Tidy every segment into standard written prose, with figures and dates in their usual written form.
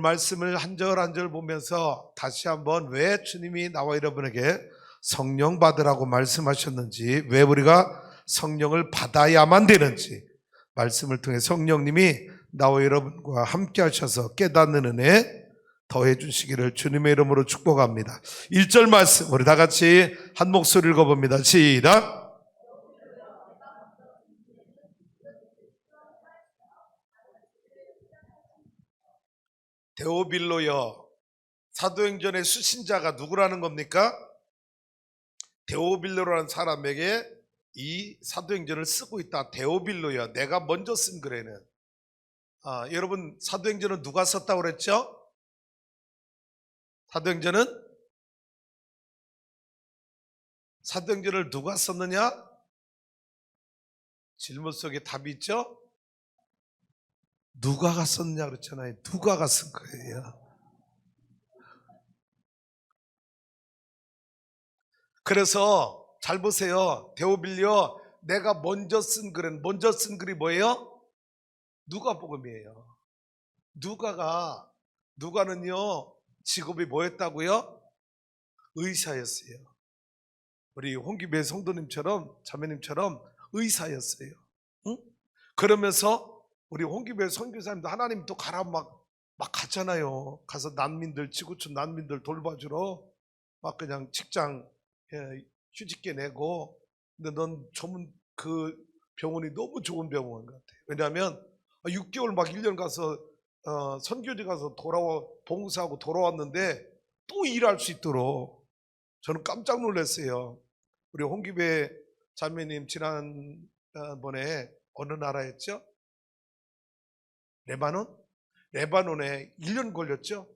말씀을 한 절 한 절 보면서 다시 한번 왜 주님이 나와 여러분에게 성령 받으라고 말씀하셨는지, 왜 우리가 성령을 받아야만 되는지 말씀을 통해 성령님이 나와 여러분과 함께 하셔서 깨닫는 은혜 더해 주시기를 주님의 이름으로 축복합니다. 1절 말씀 우리 다 같이 한 목소리 읽어봅니다. 시작. 데오빌로여, 사도행전의 수신자가 누구라는 겁니까? 데오빌로라는 사람에게 이 사도행전을 쓰고 있다. 데오빌로여, 내가 먼저 쓴 글에는. 여러분, 사도행전은 누가 썼다고 그랬죠? 사도행전을 누가 썼느냐? 질문 속에 답이 있죠? 누가가 썼느냐 그랬잖아요. 누가가 쓴 거예요. 그래서 잘 보세요. 데오빌려, 내가 먼저 쓴 글이 뭐예요? 누가복음이에요. 누가는요 직업이 뭐였다고요? 의사였어요. 우리 홍기배 성도님처럼, 자매님처럼 의사였어요. 응? 그러면서 우리 홍기배 선교사님도 하나님 또 가라 막 가잖아요. 가서 난민들, 지구촌 난민들 돌봐주러 막 그냥 직장 휴직계 내고. 근데 넌 그 병원이 너무 좋은 병원 같아. 왜냐하면 6개월 막 1년 가서 선교지 가서 봉사하고 돌아왔는데 또 일할 수 있도록. 저는 깜짝 놀랐어요. 우리 홍기배 자매님 지난번에 어느 나라였죠? 레바논에 1년 걸렸죠?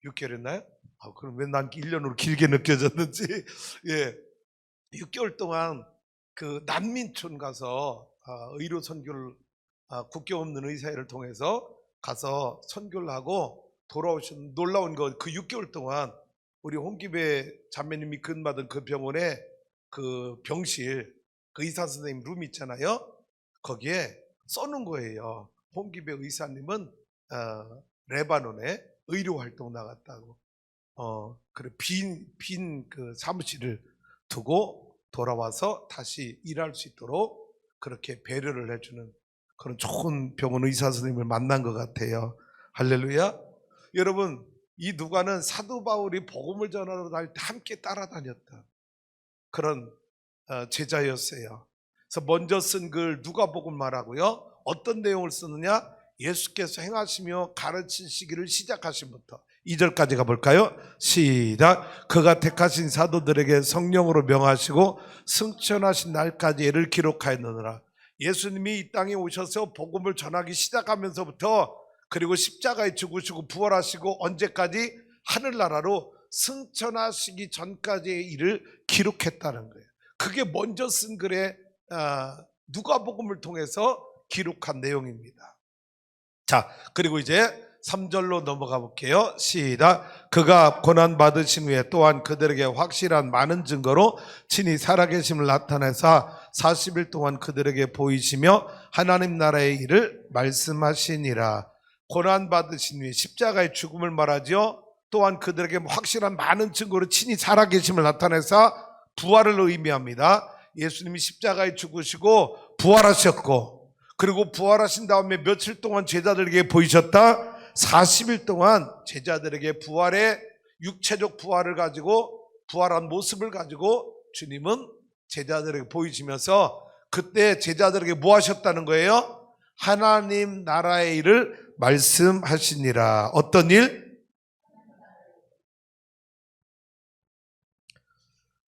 6개월이었나요? 그럼 왜 난 1년으로 길게 느껴졌는지. 예, 6개월 동안 그 난민촌 가서 의료 선교를, 국경 없는 의사회를 통해서 가서 선교를 하고 돌아오신 놀라운 거. 그 6개월 동안 우리 홍기배 자매님이 근무하던 그 병원에 그 병실, 그 의사 선생님 룸 있잖아요. 거기에 써놓은 거예요. 홍기배 의사님은 레바논에 의료 활동 나갔다고. 그래 빈 그 사무실을 두고 돌아와서 다시 일할 수 있도록 그렇게 배려를 해주는 그런 좋은 병원 의사 선생님을 만난 것 같아요. 할렐루야. 여러분, 이 누가는 사도 바울이 복음을 전하러 다닐 때 함께 따라다녔던 그런 제자였어요. 그래서 먼저 쓴 글 누가복음 말하고요. 어떤 내용을 쓰느냐? 예수께서 행하시며 가르치시기를 시작하신부터 2절까지 가볼까요? 시작. 그가 택하신 사도들에게 성령으로 명하시고 승천하신 날까지 이를 기록하였느니라. 예수님이 이 땅에 오셔서 복음을 전하기 시작하면서부터, 그리고 십자가에 죽으시고 부활하시고 언제까지? 하늘나라로 승천하시기 전까지의 일을 기록했다는 거예요. 그게 먼저 쓴 글에 누가복음을 통해서 기록한 내용입니다. 자, 그리고 이제 3절로 넘어가 볼게요. 시작. 그가 고난 받으신 후에 또한 그들에게 확실한 많은 증거로 친히 살아계심을 나타내사 40일 동안 그들에게 보이시며 하나님 나라의 일을 말씀하시니라. 고난 받으신 후에 십자가의 죽음을 말하죠. 또한 그들에게 확실한 많은 증거로 친히 살아계심을 나타내사 부활을 의미합니다. 예수님이 십자가에 죽으시고 부활하셨고, 그리고 부활하신 다음에 며칠 동안 제자들에게 보이셨다? 40일 동안 제자들에게 부활의 육체적 부활을 가지고, 부활한 모습을 가지고 주님은 제자들에게 보이시면서 그때 제자들에게 뭐 하셨다는 거예요? 하나님 나라의 일을 말씀하시니라. 어떤 일?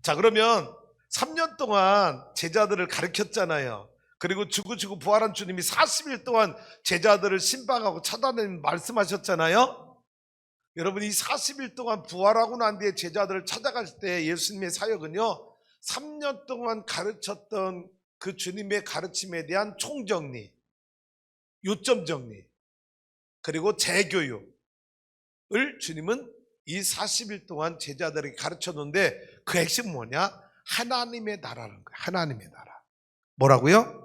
자, 그러면 3년 동안 제자들을 가르쳤잖아요. 그리고 죽으시고 부활한 주님이 40일 동안 제자들을 신방하고 찾아내는 말씀하셨잖아요. 여러분, 이 40일 동안 부활하고 난 뒤에 제자들을 찾아갈 때 예수님의 사역은요, 3년 동안 가르쳤던 그 주님의 가르침에 대한 총정리, 요점 정리, 그리고 재교육을 주님은 이 40일 동안 제자들에게 가르쳤는데, 그 핵심은 뭐냐? 하나님의 나라라는 거예요. 하나님의 나라. 뭐라고요?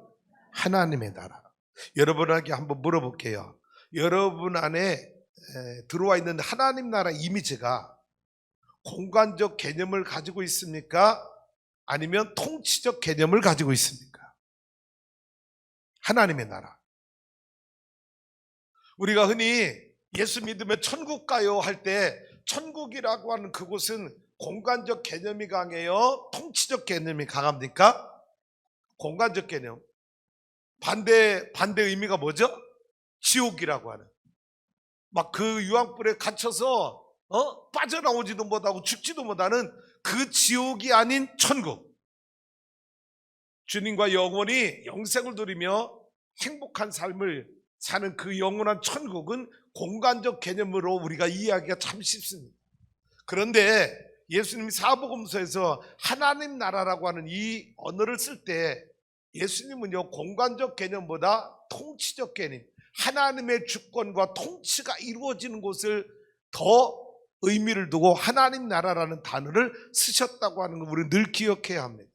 하나님의 나라. 여러분에게 한번 물어볼게요. 여러분 안에 들어와 있는 하나님 나라 이미지가 공간적 개념을 가지고 있습니까? 아니면 통치적 개념을 가지고 있습니까? 하나님의 나라. 우리가 흔히 예수 믿으면 천국 가요 할 때 천국이라고 하는 그곳은 공간적 개념이 강해요? 통치적 개념이 강합니까? 공간적 개념. 반대 의미가 뭐죠? 지옥이라고 하는. 막 그 유황불에 갇혀서 빠져나오지도 못하고 죽지도 못하는 그 지옥이 아닌 천국. 주님과 영원히 영생을 누리며 행복한 삶을 사는 그 영원한 천국은 공간적 개념으로 우리가 이해하기가 참 쉽습니다. 그런데 예수님이 사복음서에서 하나님 나라라고 하는 이 언어를 쓸 때 예수님은요, 공간적 개념보다 통치적 개념, 하나님의 주권과 통치가 이루어지는 곳을 더 의미를 두고 하나님 나라라는 단어를 쓰셨다고 하는 걸 우리는 늘 기억해야 합니다.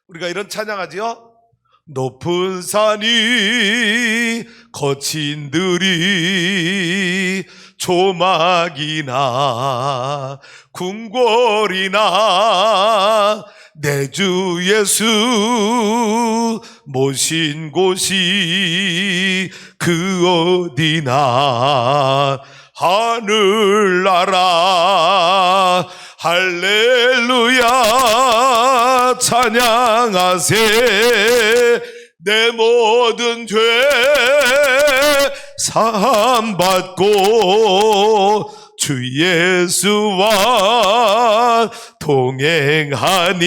우리가 이런 찬양하지요. 높은 산이 거친 들이 조막이나 궁궐이나 내 주 예수 모신 곳이 그 어디나 하늘나라 할렐루야 찬양하세 내 모든 죄 사함받고 주 예수와 동행하니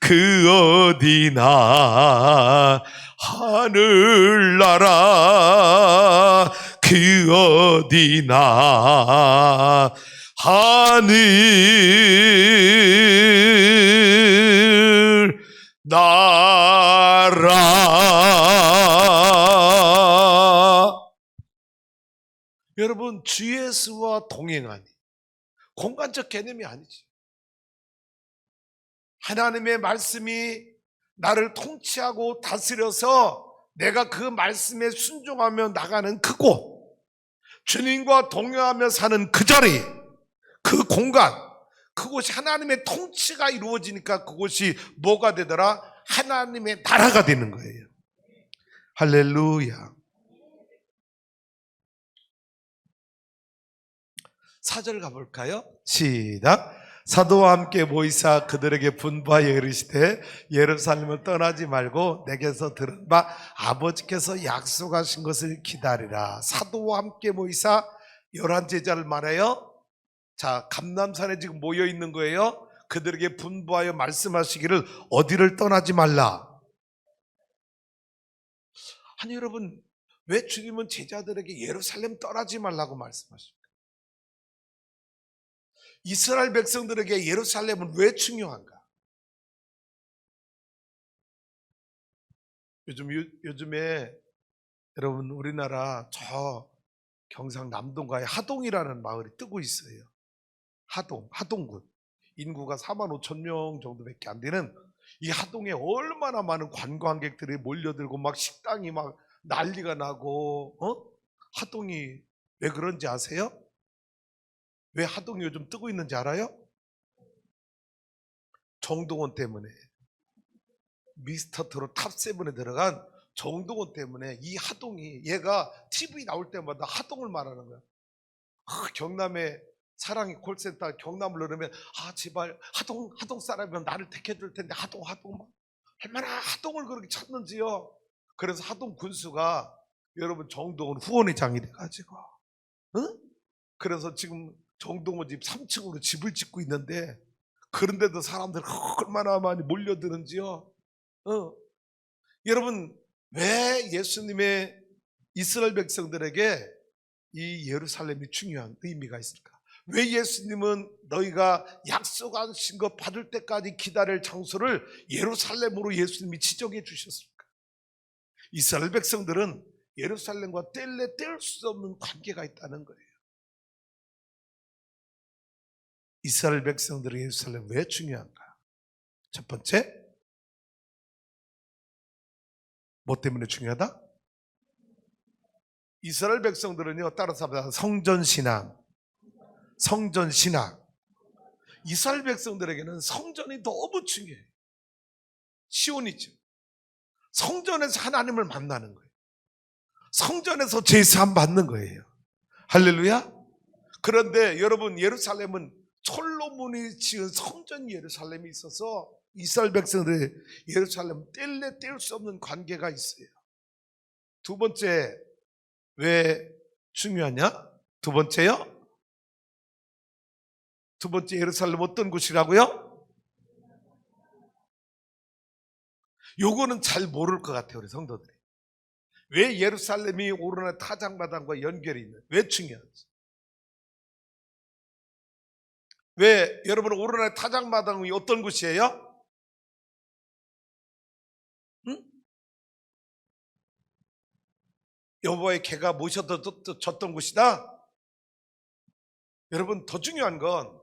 그 어디나 하늘나라 그 어디나 하늘 나라. 여러분, 주 예수와 동행하니 공간적 개념이 아니지. 하나님의 말씀이 나를 통치하고 다스려서 내가 그 말씀에 순종하며 나가는 그곳, 주님과 동행하며 사는 그 자리, 그 공간, 그곳이 하나님의 통치가 이루어지니까 그곳이 뭐가 되더라? 하나님의 나라가 되는 거예요. 할렐루야. 4절 가볼까요? 시작. 사도와 함께 모이사 그들에게 분부하여 이르시되 예루살렘을 떠나지 말고 내게서 들은 바 아버지께서 약속하신 것을 기다리라. 사도와 함께 모이사 11제자를 말해요. 자, 감람산에 지금 모여 있는 거예요. 그들에게 분부하여 말씀하시기를 어디를 떠나지 말라. 아니 여러분, 왜 주님은 제자들에게 예루살렘 떠나지 말라고 말씀하십니까? 이스라엘 백성들에게 예루살렘은 왜 중요한가? 요즘에 여러분 우리나라 저 경상 남동가에 하동이라는 마을이 뜨고 있어요. 하동군. 인구가 45,000명 정도밖에 안 되는 이 하동에 얼마나 많은 관광객들이 몰려들고 막 식당이 막 난리가 나고 하동이 왜 그런지 아세요? 왜 하동이 요즘 뜨고 있는지 알아요? 정동원 때문에. 미스터 트롯 탑7에 들어간 정동원 때문에 이 하동이, 얘가 TV 나올 때마다 하동을 말하는 거야. 경남에 사랑의 콜센터 경남을 누르면 제발 하동 사람이면 나를 택해줄 텐데 하동 얼마나 하동을 그렇게 찾는지요. 그래서 하동 군수가 여러분 정동원 후원회장이 돼가지고 그래서 지금 정동원 집 3층으로 집을 짓고 있는데 그런데도 사람들 얼마나 많이 몰려드는지요. 여러분, 왜 예수님의 이스라엘 백성들에게 이 예루살렘이 중요한 의미가 있을까? 왜 예수님은 너희가 약속하신 것 받을 때까지 기다릴 장소를 예루살렘으로 예수님이 지정해 주셨을까? 이스라엘 백성들은 예루살렘과 뗄래 뗄 수 없는 관계가 있다는 거예요. 이스라엘 백성들은 예루살렘 왜 중요한가? 첫 번째, 뭐 때문에 중요하다? 이스라엘 백성들은요, 따라서 합니다. 성전신앙. 성전신앙. 이스라엘 백성들에게는 성전이 너무 중요해요. 시온이죠. 성전에서 하나님을 만나는 거예요. 성전에서 제사함 받는 거예요. 할렐루야. 그런데 여러분, 예루살렘은 솔로몬이 지은 성전 예루살렘이 있어서 이스라엘 백성들의 예루살렘 뗄래 뗄 수 없는 관계가 있어요. 두 번째, 왜 중요하냐? 두 번째요? 두 번째, 예루살렘 어떤 곳이라고요? 요거는 잘 모를 것 같아요, 우리 성도들이. 왜 예루살렘이 오르나 타작마당과 연결이 있는, 왜 중요한지. 왜 여러분, 오르나 타작마당이 어떤 곳이에요? 응? 여호와의 개가 모셔졌던 곳이다? 여러분, 더 중요한 건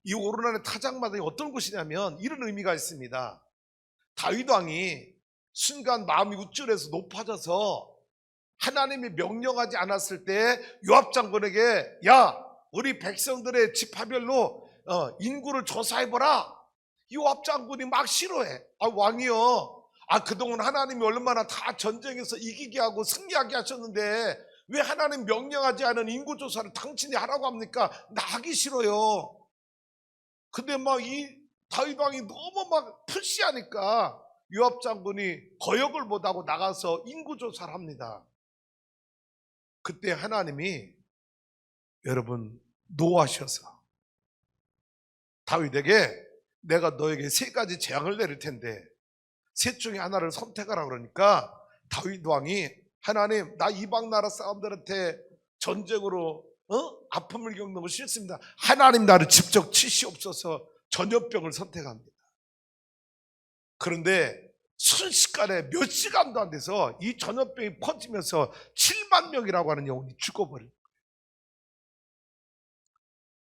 이 오르나의 타작마당이 어떤 곳이냐면 이런 의미가 있습니다. 다윗 왕이 순간 마음이 우쭐해서 높아져서 하나님이 명령하지 않았을 때 요압 장군에게, 야, 우리 백성들의 지파별로 인구를 조사해보라. 요압 장군이 막 싫어해. 왕이요, 그동안 하나님이 얼마나 다 전쟁에서 이기게 하고 승리하게 하셨는데 왜 하나님 명령하지 않은 인구조사를 당신이 하라고 합니까? 나 하기 싫어요. 근데 막 이 다윗 왕이 너무 막 푸시하니까 요압 장군이 거역을 못하고 나가서 인구조사를 합니다. 그때 하나님이 여러분 노하셔서 다윗에게, 내가 너에게 세 가지 재앙을 내릴 텐데 셋 중에 하나를 선택하라 그러니까 다윗 왕이, 하나님, 나 이방 나라 사람들한테 전쟁으로 아픔을 겪는 거 싫습니다. 하나님 나를 직접 치시옵소서. 전염병을 선택합니다. 그런데 순식간에 몇 시간도 안 돼서 이 전염병이 퍼지면서 7만 명이라고 하는 영혼이 죽어버린 거예요.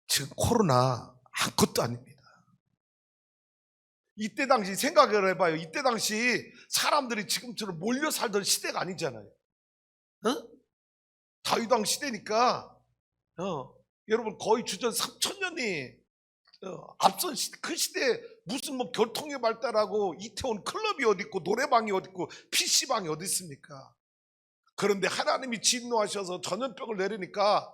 지금 코로나 아무것도 아닙니다. 이때 당시 생각을 해봐요. 이때 당시 사람들이 지금처럼 몰려 살던 시대가 아니잖아요. 다윗 왕 시대니까 여러분, 거의 주전 3,000년이 앞선 그 시대에 무슨 뭐 교통이 발달하고 이태원 클럽이 어디 있고 노래방이 어디 있고 PC방이 어디 있습니까? 그런데 하나님이 진노하셔서 전염병을 내리니까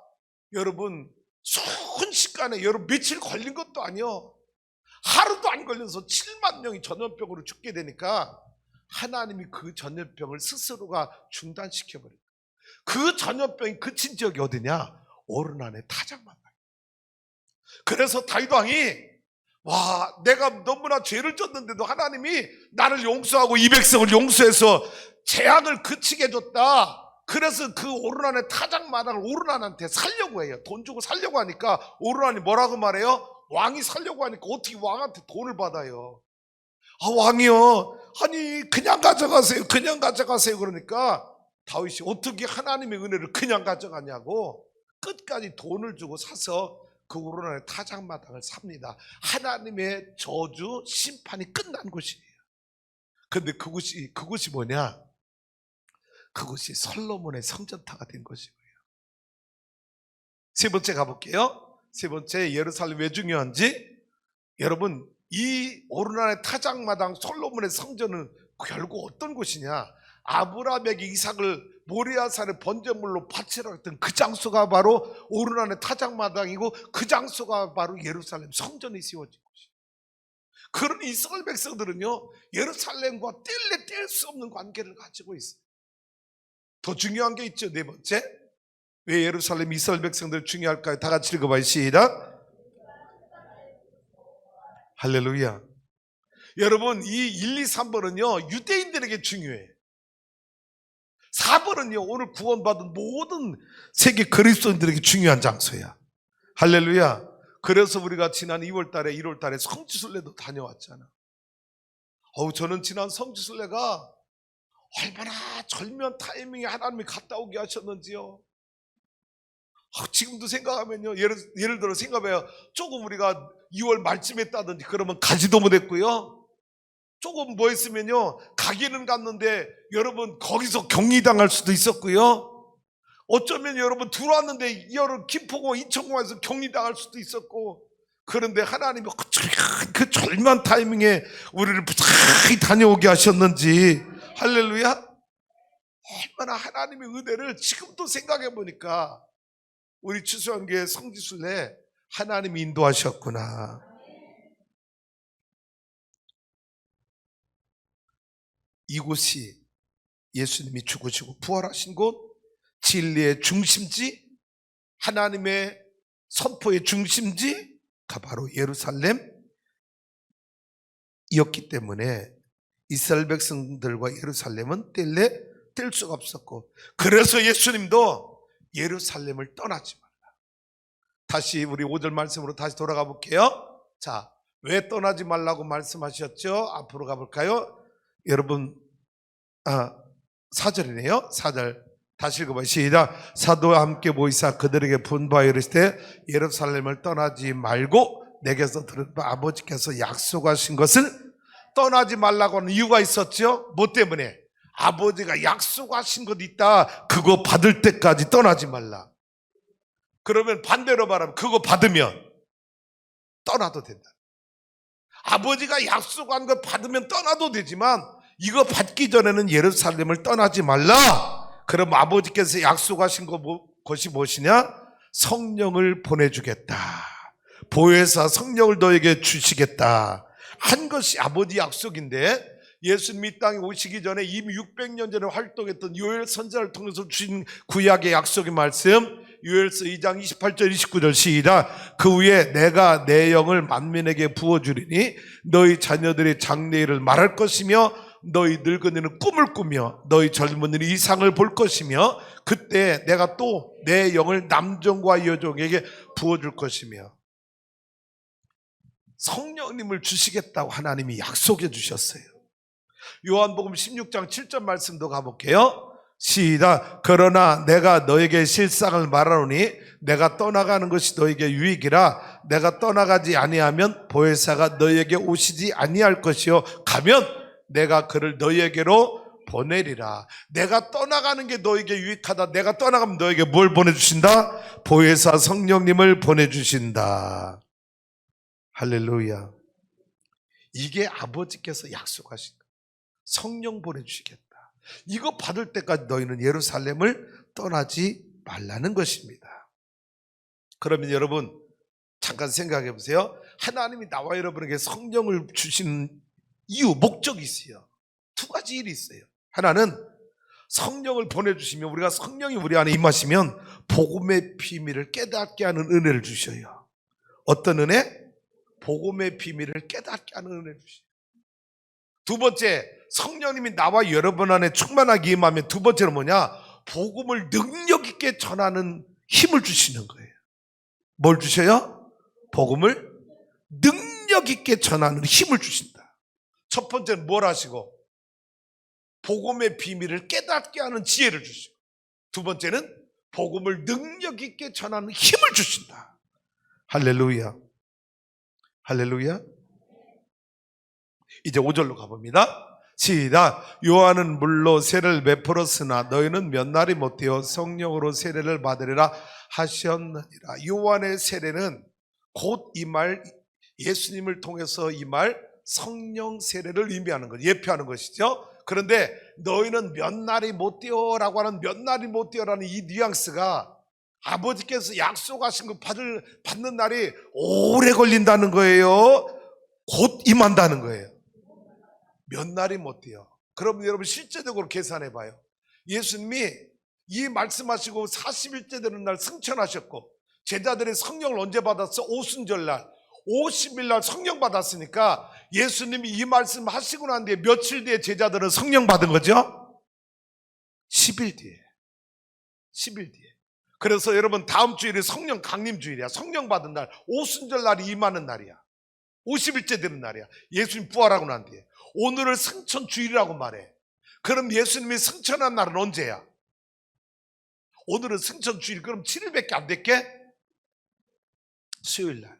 여러분, 순식간에, 여러분 며칠 걸린 것도 아니요, 하루도 안 걸려서 7만 명이 전염병으로 죽게 되니까 하나님이 그 전염병을 스스로가 중단시켜버려요. 그 전염병이 그친 지역이 어디냐? 오르난의 타작마당. 그래서 다윗 왕이, 와, 내가 너무나 죄를 졌는데도 하나님이 나를 용서하고 이 백성을 용서해서 재앙을 그치게 해줬다. 그래서 그 오르난의 타작마당을 오르난한테 살려고 해요. 돈 주고 살려고 하니까 오르난이 뭐라고 말해요? 왕이 살려고 하니까 어떻게 왕한테 돈을 받아요? 왕이요, 아니 그냥 가져가세요, 그냥 가져가세요. 그러니까 다윗이 어떻게 하나님의 은혜를 그냥 가져가냐고 끝까지 돈을 주고 사서 그 오르난의 타작마당을 삽니다. 하나님의 저주 심판이 끝난 곳이에요. 근데 그곳이 뭐냐? 그곳이 솔로몬의 성전타가 된 것이고요. 세 번째 가볼게요. 세 번째, 예루살렘 왜 중요한지. 여러분, 이 오르난의 타작마당 솔로몬의 성전은 결국 어떤 곳이냐? 아브라함에게 이삭을 모리아산의 번제물로 바치라 했던 그 장소가 바로 오르난의 타작마당이고, 그 장소가 바로 예루살렘 성전이 세워진 곳이에요. 그런 이스라엘 백성들은요, 예루살렘과 뗄래 뗄 수 없는 관계를 가지고 있어요. 더 중요한 게 있죠. 네 번째, 왜 예루살렘 이스라엘 백성들 중요할까요? 다 같이 읽어봐요. 시작. 할렐루야. 여러분, 이 1, 2, 3번은요 유대인들에게 중요해요. 4번은요 오늘 구원받은 모든 세계 그리스도인들에게 중요한 장소야. 할렐루야. 그래서 우리가 지난 2월달에 1월달에 성지순례도 다녀왔잖아. 저는 지난 성지순례가 얼마나 절묘한 타이밍에 하나님이 갔다 오게 하셨는지요. 지금도 생각하면요, 예를 들어 생각해요. 조금 우리가 2월 말쯤에 했다든지 그러면 가지도 못했고요, 조금 뭐 했으면요 가기는 갔는데 여러분 거기서 격리당할 수도 있었고요, 어쩌면 여러분 들어왔는데 여러 김포공항 인천공항에서 격리당할 수도 있었고, 그런데 하나님이 그 절묘한 타이밍에 우리를 무사히 다녀오게 하셨는지, 할렐루야. 얼마나 하나님의 은혜를 지금도 생각해 보니까 우리 추수한교회 성지순례 하나님이 인도하셨구나. 이곳이 예수님이 죽으시고 부활하신 곳, 진리의 중심지, 하나님의 선포의 중심지가 바로 예루살렘이었기 때문에 이스라엘 백성들과 예루살렘은 뗄 수가 없었고, 그래서 예수님도 예루살렘을 떠나지 말라. 다시 우리 5절 말씀으로 다시 돌아가 볼게요. 자, 왜 떠나지 말라고 말씀하셨죠? 앞으로 가볼까요? 여러분, 4절이네요. 4절 다시 읽어봐요. 시작. 사도와 함께 모이사 그들에게 분부하여 이르시되 예루살렘을 떠나지 말고 내게서 들은 바 아버지께서 약속하신 것을 떠나지 말라고 하는 이유가 있었죠. 뭐 때문에? 아버지가 약속하신 것 있다, 그거 받을 때까지 떠나지 말라. 그러면 반대로 말하면 그거 받으면 떠나도 된다. 아버지가 약속한 것 받으면 떠나도 되지만 이거 받기 전에는 예루살렘을 떠나지 말라. 그럼 아버지께서 약속하신 것이 무엇이냐? 성령을 보내주겠다, 보혜사 성령을 너에게 주시겠다 한 것이 아버지 약속인데, 예수님이 이 땅에 오시기 전에 이미 600년 전에 활동했던 요엘 선지자를 통해서 주신 구약의 약속의 말씀, 요엘서 2장 28절 29절 시작. 그 후에 내가 내 영을 만민에게 부어주리니 너희 자녀들이 장래일을 말할 것이며 너희 늙은이는 꿈을 꾸며 너희 젊은이는 이상을 볼 것이며 그때 내가 또 내 영을 남종과 여종에게 부어줄 것이며, 성령님을 주시겠다고 하나님이 약속해 주셨어요. 요한복음 16장 7절 말씀도 가볼게요. 시작. 그러나 내가 너에게 실상을 말하노니 내가 떠나가는 것이 너에게 유익이라. 내가 떠나가지 아니하면 보혜사가 너에게 오시지 아니할 것이요 가면 내가 그를 너에게로 보내리라. 내가 떠나가는 게 너에게 유익하다. 내가 떠나가면 너에게 뭘 보내주신다? 보혜사 성령님을 보내주신다. 할렐루야. 이게 아버지께서 약속하신 거예요. 성령 보내주시겠다. 이거 받을 때까지 너희는 예루살렘을 떠나지 말라는 것입니다. 그러면 여러분 잠깐 생각해 보세요. 하나님이 나와 여러분에게 성령을 주시는 이유, 목적이 있어요. 두 가지 일이 있어요. 하나는 성령을 보내주시면, 우리가 성령이 우리 안에 임하시면 복음의 비밀을 깨닫게 하는 은혜를 주셔요. 어떤 은혜? 복음의 비밀을 깨닫게 하는 은혜를 주셔요. 두 번째, 성령님이 나와 여러분 안에 충만하게 임하면 두 번째는 뭐냐? 복음을 능력 있게 전하는 힘을 주시는 거예요. 뭘 주셔요? 복음을 능력 있게 전하는 힘을 주신다. 첫 번째는 뭘 하시고? 복음의 비밀을 깨닫게 하는 지혜를 주시고, 두 번째는 복음을 능력 있게 전하는 힘을 주신다. 할렐루야. 할렐루야. 이제 5절로 가봅니다. 시작. 요한은 물로 세례를 베풀었으나 너희는 몇 날이 못되어 성령으로 세례를 받으리라 하셨느니라. 요한의 세례는 곧 이 말, 예수님을 통해서 이 말 성령 세례를 의미하는 것, 예표하는 것이죠. 그런데 너희는 몇 날이 못되어라고 하는 몇 날이 못되어라는 이 뉘앙스가 아버지께서 약속하신 거 받는 날이 오래 걸린다는 거예요. 곧 임한다는 거예요. 몇 날이 못돼요. 그럼 여러분 실제적으로 계산해 봐요. 예수님이 이 말씀하시고 40일째 되는 날 승천하셨고, 제자들이 성령을 언제 받았어? 오순절날 50일 날 성령 받았으니까 예수님이 이 말씀 하시고 난 뒤에 며칠 뒤에 제자들은 성령 받은 거죠? 10일 뒤에. 10일 뒤에. 그래서 여러분 다음 주일이 성령 강림 주일이야. 성령 받은 날, 오순절 날이 임하는 날이야. 50일째 되는 날이야. 예수님 부활하고 난 뒤에. 오늘을 승천 주일이라고 말해. 그럼 예수님이 승천한 날은 언제야? 오늘은 승천 주일. 그럼 7일밖에 안 됐게? 수요일 날.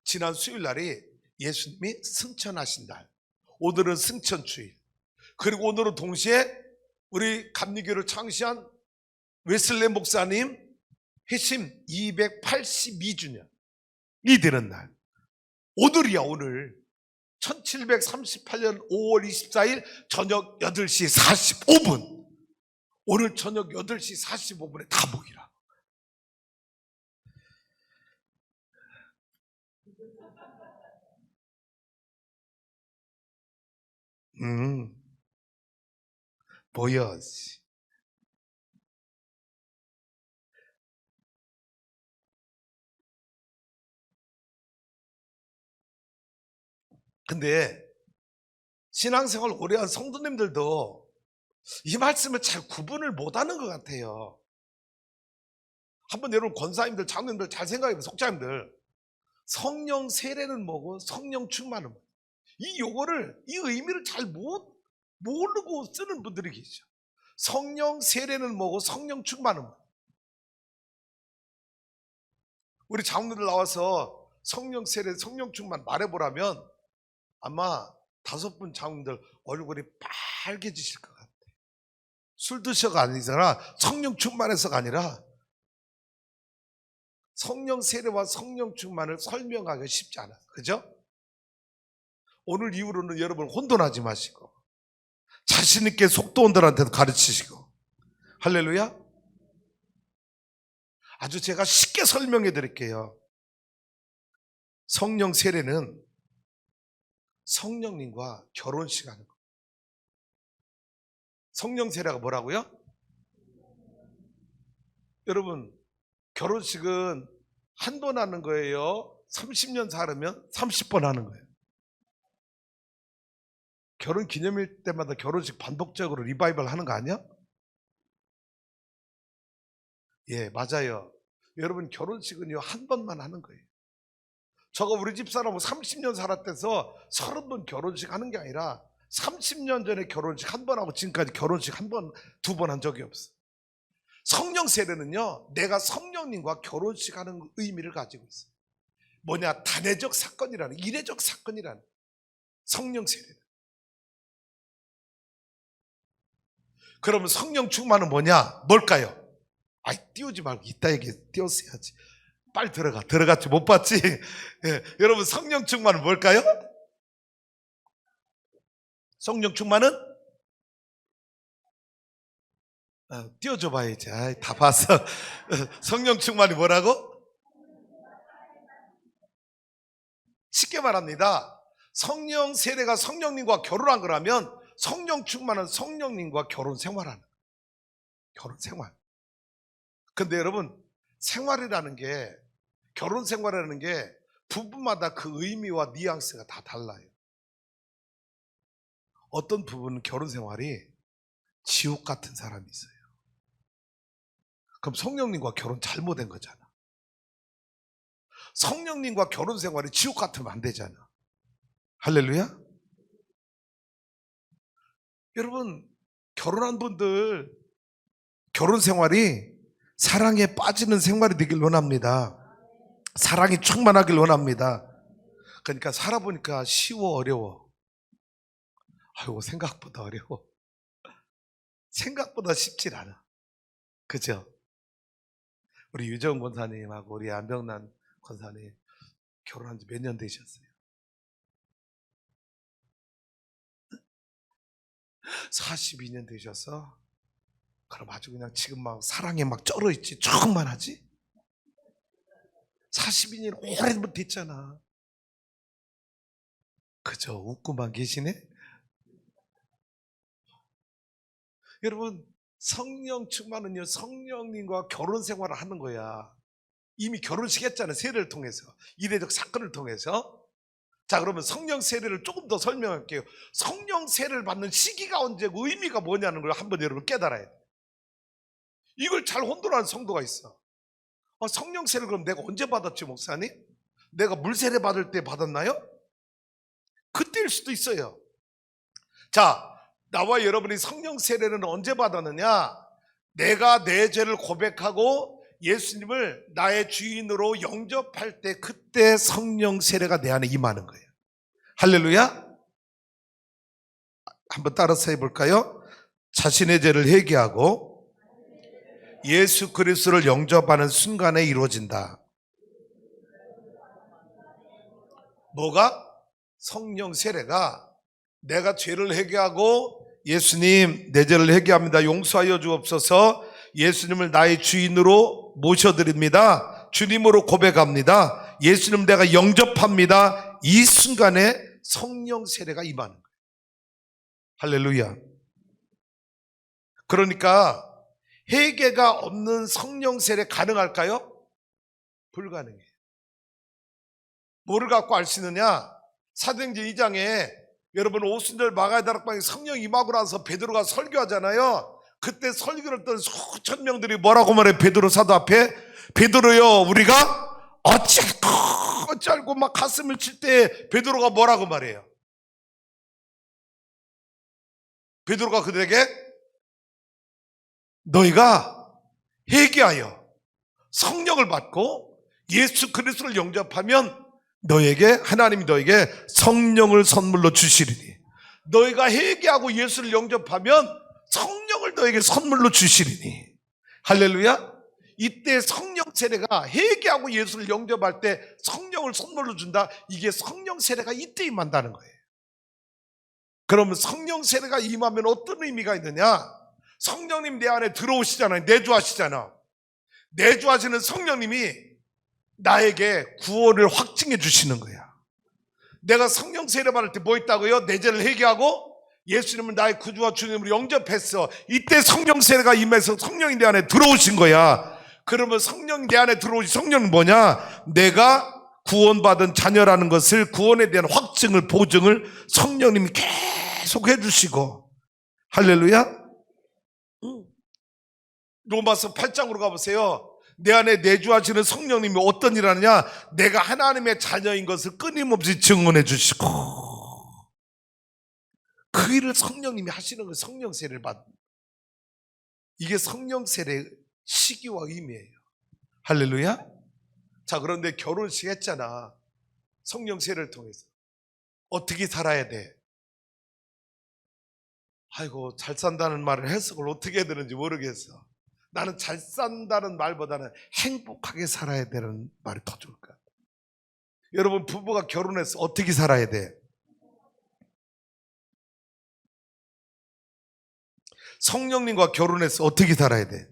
지난 수요일 날이 예수님이 승천하신 날. 오늘은 승천 주일. 그리고 오늘은 동시에 우리 감리교를 창시한 웨슬레 목사님 회심 282주년이 되는 날. 오늘이야, 오늘. 1738년 5월 24일 저녁 8시 45분. 오늘 저녁 8시 45분에 다 모이라. 보여지. 근데 신앙생활 오래한 성도님들도 이 말씀을 잘 구분을 못하는 것 같아요. 한번 여러분 권사님들, 장로님들 잘 생각해보세요. 속자님들, 성령 세례는 뭐고 성령 충만은 뭐고, 이 용어를, 이 의미를 잘 모르고 쓰는 분들이 계시죠. 성령 세례는 뭐고 성령 충만은 뭐고. 우리 장로들 나와서 성령 세례, 성령 충만 말해보라면 아마 5분 장로들 얼굴이 빨개지실 것 같아요. 술 드셔가 아니잖아. 성령 충만해서가 아니라 성령 세례와 성령 충만을 설명하기가 쉽지 않아요. 그죠? 오늘 이후로는 여러분 혼돈하지 마시고 자신 있게 속도원들한테도 가르치시고. 할렐루야. 아주 제가 쉽게 설명해 드릴게요. 성령 세례는 성령님과 결혼식 하는 거. 성령 세례가 뭐라고요? 여러분, 결혼식은 한 번 하는 거예요? 30년 살으면 30번 하는 거예요? 결혼 기념일 때마다 결혼식 반복적으로 리바이벌 하는 거 아니야? 예, 맞아요. 여러분, 결혼식은요, 한 번만 하는 거예요. 저가 우리 집사람하고 30년 살았대서 30번 결혼식 하는 게 아니라 30년 전에 결혼식 한 번 하고 지금까지 결혼식 한 번, 2번 한 적이 없어. 성령 세례는요, 내가 성령님과 결혼식 하는 의미를 가지고 있어요. 뭐냐, 단회적 사건이라는, 이례적 사건이라는 성령 세례는. 그러면 성령 충만은 뭐냐? 뭘까요? 아이, 띄우지 말고 이따 얘기 띄웠어야지. 빨리 들어갔지 못 봤지? 예, 여러분, 성령 충만은 뭘까요? 성령 충만은 띄워줘 봐야지. 아이, 다 봤어. 성령 충만이 뭐라고? 쉽게 말합니다. 성령 세례가 성령님과 결혼한 거라면 성령 충만은 성령님과 결혼 생활하는 거예요. 결혼 생활. 근데 여러분, 생활이라는 게, 결혼 생활이라는 게 부부마다 그 의미와 뉘앙스가 다 달라요. 어떤 부부는 결혼 생활이 지옥 같은 사람이 있어요. 그럼 성령님과 결혼 잘못된 거잖아. 성령님과 결혼 생활이 지옥 같으면 안 되잖아. 할렐루야. 여러분, 결혼한 분들 결혼 생활이 사랑에 빠지는 생활이 되길 원합니다. 사랑이 충만하길 원합니다. 그러니까 살아보니까 쉬워, 어려워? 아이고, 생각보다 어려워. 생각보다 쉽질 않아. 그죠? 우리 유정 권사님하고 우리 안병란 권사님 결혼한 지 몇 년 되셨어요? 42년 되셨어? 그럼 아주 그냥 지금 막 사랑에 막 쩔어 있지, 조금만 하지? 42년 오래부터 됐잖아. 그죠? 웃고만 계시네? 여러분, 성령 충만은요, 성령님과 결혼 생활을 하는 거야. 이미 결혼식 했잖아요. 세례를 통해서, 이례적 사건을 통해서. 자, 그러면 성령 세례를 조금 더 설명할게요. 성령 세례를 받는 시기가 언제고 의미가 뭐냐는 걸 한번 여러분 깨달아야 돼요. 이걸 잘 혼돈하는 성도가 있어. 성령 세례를 그럼 내가 언제 받았지, 목사님? 내가 물 세례 받을 때 받았나요? 그때일 수도 있어요. 자, 나와 여러분이 성령 세례는 언제 받았느냐? 내가 내 죄를 고백하고 예수님을 나의 주인으로 영접할 때, 그때 성령 세례가 내 안에 임하는 거예요. 할렐루야. 한번 따라서 해볼까요? 자신의 죄를 회개하고 예수 그리스도를 영접하는 순간에 이루어진다. 뭐가? 성령 세례가 내가 죄를 회개하고 예수님 내 죄를 회개합니다. 용서하여 주옵소서. 예수님을 나의 주인으로 모셔드립니다. 주님으로 고백합니다. 예수님 내가 영접합니다. 이 순간에 성령 세례가 임하는 거예요. 할렐루야. 그러니까 회개가 없는 성령 세례 가능할까요? 불가능해요. 뭐를 갖고 알 수 있느냐? 사도행전 2장에 여러분 오순절 마가다락방에 성령 임하고 나서 베드로가 설교하잖아요. 그때 설교를 듣던 수천 명들이 뭐라고 말해? 베드로 사도 앞에 베드로요 우리가 어찌알고 막 가슴을 칠 때 베드로가 뭐라고 말해요? 베드로가 그들에게 너희가 회개하여 성령을 받고 예수 그리스도를 영접하면 하나님이 너에게 성령을 선물로 주시리니, 너희가 회개하고 예수를 영접하면 성령을 너에게 선물로 주시리니. 할렐루야. 이때 성령 세례가 회개하고 예수를 영접할 때 성령을 선물로 준다. 이게 성령 세례가 이때 임한다는 거예요. 그러면 성령 세례가 임하면 어떤 의미가 있느냐? 성령님 내 안에 들어오시잖아요. 내주하시잖아. 내주하시는 성령님이 나에게 구원을 확증해 주시는 거야. 내가 성령 세례 받을 때 뭐 있다고요? 내 죄를 회개하고 예수님을 나의 구주와 주님으로 영접했어. 이때 성령 세례가 임해서 성령이 내 안에 들어오신 거야. 그러면 성령이 내 안에 들어오신 성령은 뭐냐? 내가 구원받은 자녀라는 것을, 구원에 대한 확증을, 보증을 성령님이 계속 해주시고. 할렐루야. 로마서 8장으로 가보세요. 내 안에 내주하시는 성령님이 어떤 일 하느냐? 내가 하나님의 자녀인 것을 끊임없이 증언해 주시고, 그 일을 성령님이 하시는 거예요. 성령 세례를 받는. 이게 성령 세례의 시기와 의미예요. 할렐루야. 자, 그런데 결혼식 했잖아. 성령 세례를 통해서 어떻게 살아야 돼? 아이고, 잘 산다는 말을 해석을 어떻게 해야 되는지 모르겠어. 나는 잘 산다는 말보다는 행복하게 살아야 되는 말이 더 좋을 것 같아요. 여러분, 부부가 결혼해서 어떻게 살아야 돼? 성령님과 결혼해서 어떻게 살아야 돼?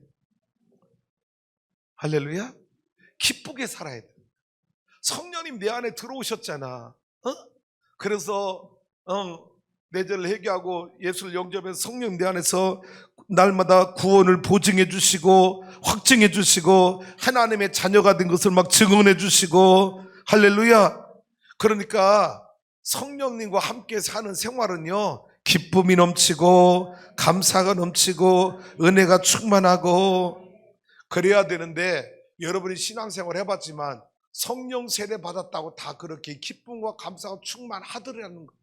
할렐루야. 기쁘게 살아야 돼. 성령님 내 안에 들어오셨잖아. 그래서 내 죄를 회개하고 예수를 영접해서 성령 내 안에서 날마다 구원을 보증해 주시고 확증해 주시고 하나님의 자녀가 된 것을 막 증언해 주시고. 할렐루야. 그러니까 성령님과 함께 사는 생활은요, 기쁨이 넘치고 감사가 넘치고 은혜가 충만하고 그래야 되는데, 여러분이 신앙생활 해봤지만 성령 세례 받았다고 다 그렇게 기쁨과 감사가 충만하더라는 거.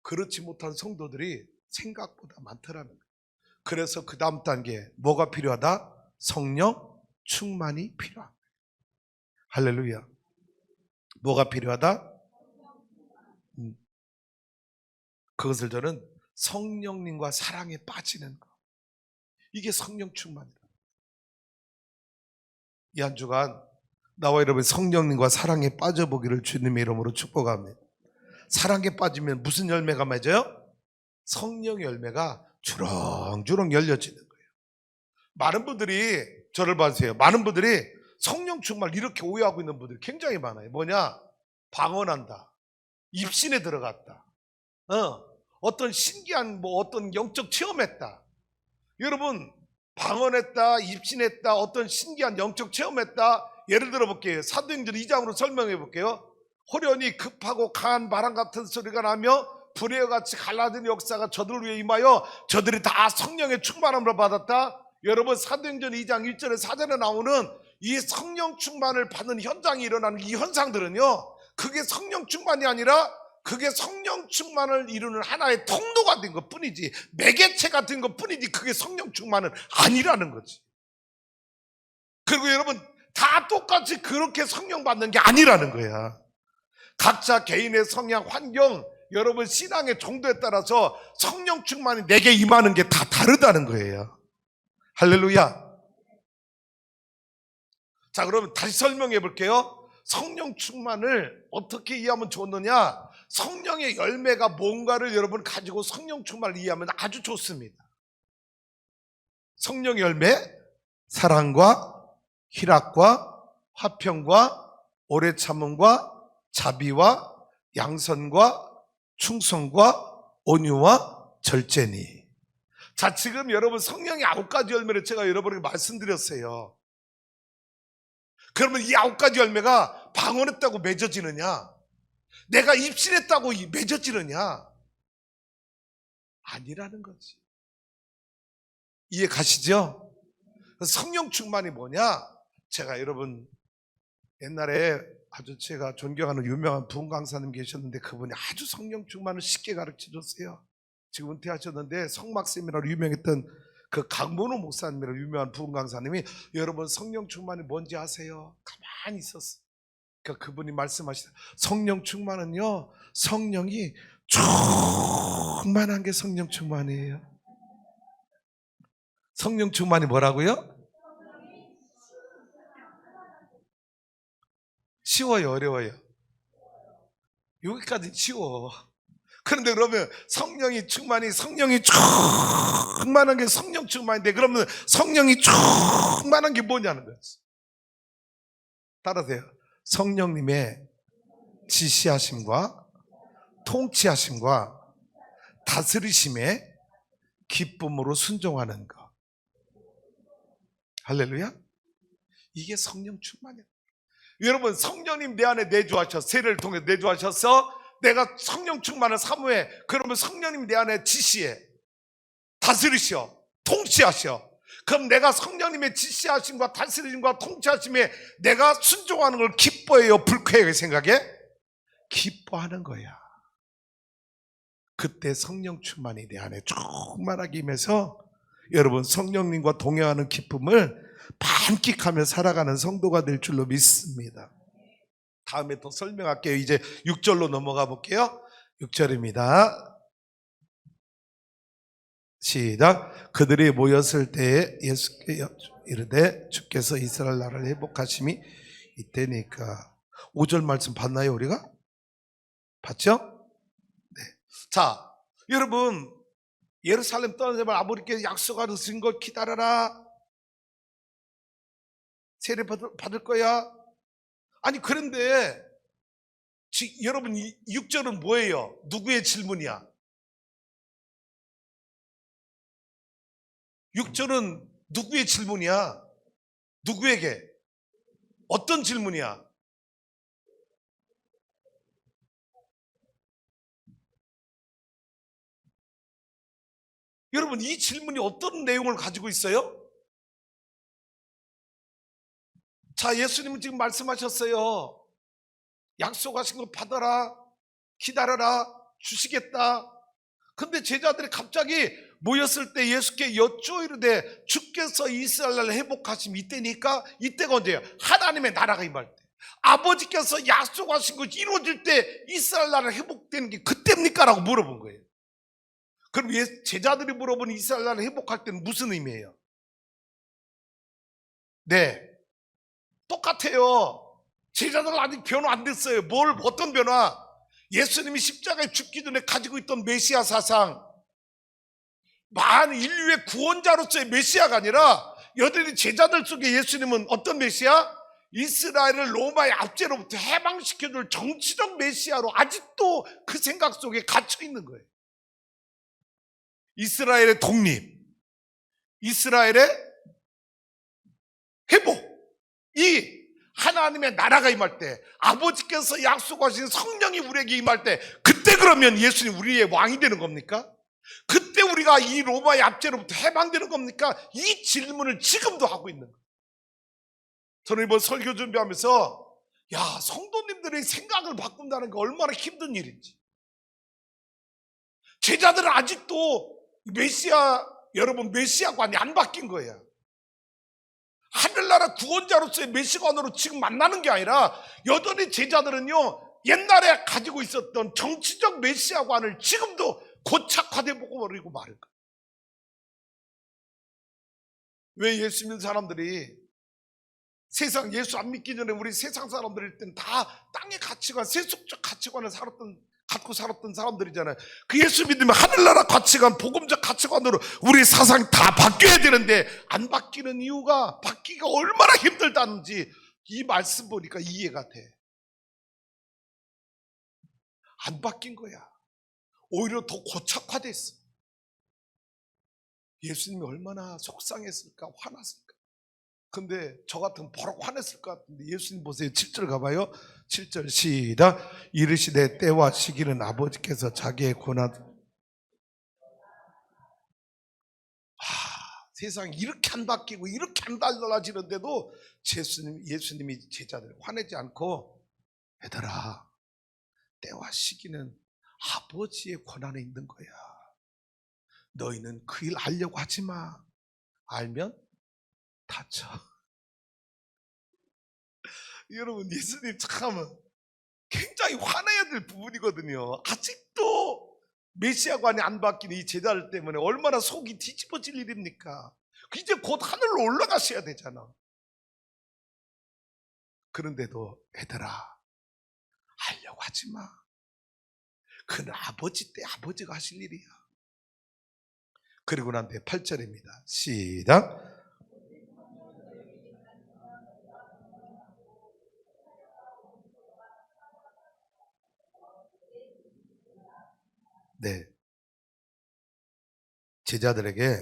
그렇지 못한 성도들이 생각보다 많더라는 거예요. 그래서 그 다음 단계 뭐가 필요하다? 성령 충만이 필요합니다. 할렐루야. 뭐가 필요하다? 그것을 저는 성령님과 사랑에 빠지는 것, 이게 성령 충만이다. 이 한 주간 나와 여러분 성령님과 사랑에 빠져보기를 주님의 이름으로 축복합니다. 사랑에 빠지면 무슨 열매가 맺어요? 성령 열매가 주렁주렁 열려지는 거예요. 많은 분들이 저를 봐주세요. 많은 분들이 성령 충만 이렇게 오해하고 있는 분들이 굉장히 많아요. 뭐냐? 방언한다, 입신에 들어갔다, 어떤 신기한 어떤 영적 체험했다. 여러분, 방언했다, 입신했다, 어떤 신기한 영적 체험했다. 예를 들어 볼게요. 사도행전 2장으로 설명해 볼게요. 호련히 급하고 강한 바람 같은 소리가 나며 불의 같이 갈라진 역사가 저들 위에 임하여 저들이 다 성령의 충만함을 받았다. 여러분, 사도행전 2장 1절에 4절에 나오는 이 성령 충만을 받는 현장이 일어나는 이 현상들은요, 그게 성령 충만이 아니라 그게 성령 충만을 이루는 하나의 통로가 된 것 뿐이지, 매개체가 된 것 뿐이지, 그게 성령 충만은 아니라는 거지. 그리고 여러분, 다 똑같이 그렇게 성령 받는 게 아니라는 거야. 각자 개인의 성향, 환경, 여러분 신앙의 정도에 따라서 성령 충만이 내게 임하는 게 다 다른 다르다는 거예요. 할렐루야. 자, 그러면 다시 설명해 볼게요. 성령 충만을 어떻게 이해하면 좋느냐? 성령의 열매가 뭔가를 여러분 가지고 성령 충만을 이해하면 아주 좋습니다. 성령의 열매, 사랑과 희락과 화평과 오래 참음과 자비와 양선과 충성과 온유와 절제니. 자, 지금 여러분 성령의 9가지 열매를 제가 여러분에게 말씀드렸어요. 그러면 이 9가지 열매가 방언했다고 맺어지느냐? 내가 입신했다고 맺어지느냐? 아니라는 거지. 이해 가시죠? 성령 충만이 뭐냐? 제가 여러분 옛날에 아주 제가 존경하는 유명한 부흥 강사님 계셨는데 그분이 아주 성령 충만을 쉽게 가르쳐 줬어요. 지금 은퇴하셨는데 성막쌤이라고 유명했던 그 강문호 목사님이라고 유명한 부흥 강사님이 여러분 성령 충만이 뭔지 아세요? 가만히 있었어. 그러니까 그분이 말씀하시다. 성령 충만은요, 성령이 충만한 게 성령 충만이에요. 성령 충만이 뭐라고요? 쉬워요, 어려워요? 여기까지 쉬워. 그런데 그러면 성령이 충만한 게 성령 충만인데 그러면 성령이 충만한 게 뭐냐는 거지. 따라서요. 성령님의 지시하심과 통치하심과 다스리심에 기쁨으로 순종하는 것. 할렐루야. 이게 성령 충만이야. 여러분 성령님 내 안에 내주하셔서 세례를 통해 내주하셔서 내가 성령 충만을 사모해. 그러면 성령님 내 안에 지시해, 다스리셔, 통치하셔. 그럼 내가 성령님의 지시하심과 다스리심과 통치하심에 내가 순종하는 걸 기뻐해요, 불쾌해요? 생각해? 기뻐하는 거야. 그때 성령 충만이 내 안에 충만하게 임해서 여러분 성령님과 동행하는 기쁨을 만끽하며 살아가는 성도가 될 줄로 믿습니다. 다음에 더 설명할게요. 이제 6절로 넘어가 볼게요. 6절입니다. 시작. 그들이 모였을 때에 예수께 이르되 주께서 이스라엘 나라를 회복하심이 이때니까. 5절 말씀 봤나요 우리가? 봤죠? 네. 자, 여러분 예루살렘 떠나자마자 아버지께서 약속하신 걸 기다려라. 세례 받을 거야. 아니 그런데 여러분 6절은 뭐예요? 누구의 질문이야? 6절은 누구의 질문이야? 누구에게? 어떤 질문이야? 여러분 이 질문이 어떤 내용을 가지고 있어요? 자, 예수님은 지금 말씀하셨어요. 약속하신 거 받아라, 기다려라, 주시겠다. 근데 제자들이 갑자기 모였을 때 예수께 여쭈이르되 주께서 이스라엘을 회복하심 이때니까. 이때가 언제예요? 하나님의 나라가 임할 때, 아버지께서 약속하신 것이 이루어질 때 이스라엘 나라가 회복되는 게 그때입니까? 라고 물어본 거예요. 그럼 제자들이 물어본 이스라엘 나라를 회복할 때는 무슨 의미예요? 네, 똑같아요. 제자들은 아직 변화 안 됐어요. 어떤 변화? 예수님이 십자가에 죽기 전에 가지고 있던 메시아 사상, 만 인류의 구원자로서의 메시아가 아니라 여전히 제자들 속에 예수님은 어떤 메시아? 이스라엘을 로마의 압제로부터 해방시켜줄 정치적 메시아로 아직도 그 생각 속에 갇혀 있는 거예요. 이스라엘의 독립, 이스라엘의 회복, 이 하나님의 나라가 임할 때, 아버지께서 약속하신 성령이 우리에게 임할 때, 그때 그러면 예수님 우리의 왕이 되는 겁니까? 그때 우리가 이 로마의 압제로부터 해방되는 겁니까? 이 질문을 지금도 하고 있는 거예요. 저는 이번 설교 준비하면서 성도님들의 생각을 바꾼다는 게 얼마나 힘든 일인지. 제자들은 아직도 여러분 메시아관이 안 바뀐 거예요. 하늘나라 구원자로서의 메시아관으로 지금 만나는 게 아니라 여전히 제자들은요, 옛날에 가지고 있었던 정치적 메시아관을 지금도 고착화돼 보고 버리고 마는 거예요. 왜 예수 믿는 사람들이 세상 예수 안 믿기 전에 우리 세상 사람들일 때는 다 땅의 가치관, 세속적 가치관을 갖고 살았던 사람들이잖아요. 그 예수 믿으면 하늘나라 가치관, 복음적 가치관으로 우리 사상이 다 바뀌어야 되는데 안 바뀌는 이유가 바뀌기가 얼마나 힘들다는지 이 말씀 보니까 이해가 돼. 안 바뀐 거야. 오히려 더 고착화됐어. 예수님이 얼마나 속상했을까, 화났을까. 근데 저 같으면 바로 화냈을 것 같은데 예수님 보세요. 7절 가봐요. 7절 시작. 이르시되 때와 시기는 아버지께서 자기의 고난. 세상이 이렇게 안 바뀌고 이렇게 안 달라지는데도 예수님이 제자들 화내지 않고, 얘들아, 때와 시기는 아버지의 권한에 있는 거야. 너희는 그 일 알려고 하지 마. 알면 다쳐. 여러분, 예수님 참 굉장히 화내야 될 부분이거든요. 아직도 메시아관이 안 바뀐 이 제자들 때문에 얼마나 속이 뒤집어질 일입니까? 이제 곧 하늘로 올라가셔야 되잖아. 그런데도 얘들아, 하려고 하지 마. 그는 아버지 때 아버지가 하실 일이야. 그리고 난 뒤에 8절입니다. 시작. 네, 제자들에게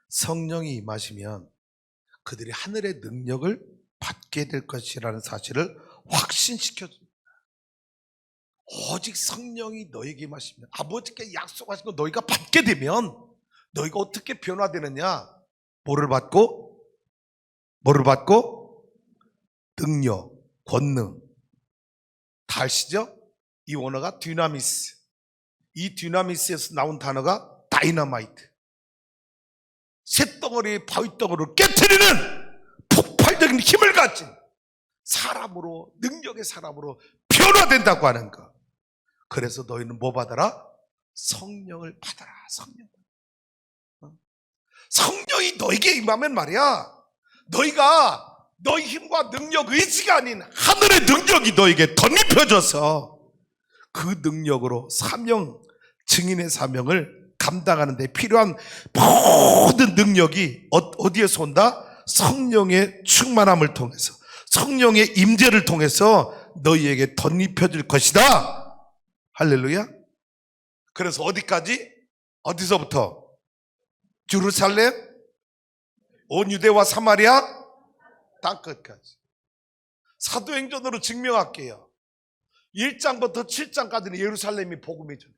성령이 임하시면 그들이 하늘의 능력을 받게 될 것이라는 사실을 확신시켜줍니다. 오직 성령이 너에게 임하시면, 아버지께 약속하신 거 너희가 받게 되면 너희가 어떻게 변화되느냐? 뭐를 받고? 능력, 권능. 다 아시죠? 이 원어가 디나미스. 이 디나미스에서 나온 단어가 다이너마이트. 쇳덩어리 바위덩어리를 깨트리는 폭발적인 힘을 가진 사람으로, 능력의 사람으로 변화된다고 하는 것. 그래서 너희는 뭐 받아라? 성령을 받아라. 성령이 너에게 임하면 말이야, 너희가 너희 힘과 능력, 의지가 아닌 하늘의 능력이 너에게 덧입혀져서 그 능력으로 증인의 사명을 감당하는 데 필요한 모든 능력이 어디에서 온다? 성령의 충만함을 통해서, 성령의 임재를 통해서 너희에게 덧입혀질 것이다. 할렐루야. 그래서 어디까지? 어디서부터? 예루살렘, 온 유대와 사마리아 땅끝까지. 사도행전으로 증명할게요. 1장부터 7장까지는 예루살렘이 복음이 전해.